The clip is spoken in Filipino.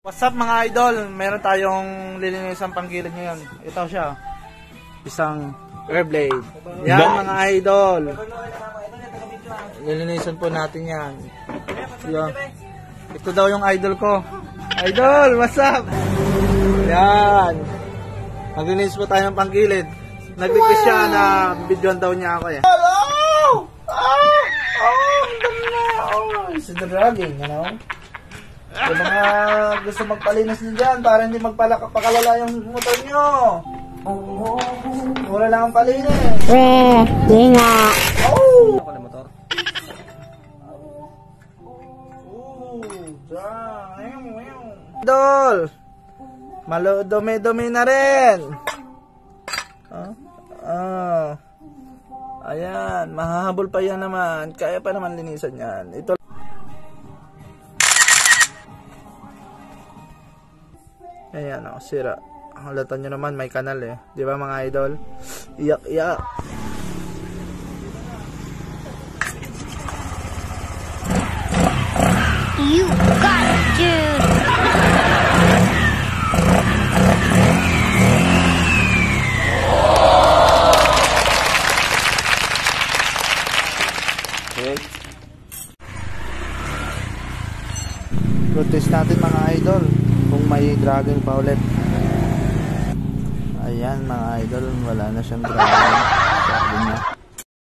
What's up mga idol? Meron tayong lilinisan panggilid ngayon. Ito siya. Isang airblade. Yan mga idol. Lilinisan po natin yan. Yan. Ito daw yung idol ko. Idol, what's up? Yan. Maglilinis po tayo ng panggilid. Nag-request siya na videoan daw niya ako eh. Hello! It's the dragging, you know? Yung mga gusto magpalinis nyo dyan para hindi magpakalala yung motor nyo. Mura lang ang palinis. Di nga. Oh! Ako na motor. Idol! Dumi-dumi na rin. Ayan, mahahabol pa yan naman. Kaya pa naman linisan yan. Ito. Ayan o, sira. Halatan nyo naman, may kanal eh. Di ba mga idol? Iyak-iyak. You got it, dude. Okay. Road test natin mga idol. Kung may dragon pa ulit. Ayan mga idol, wala na siyang dragon. So,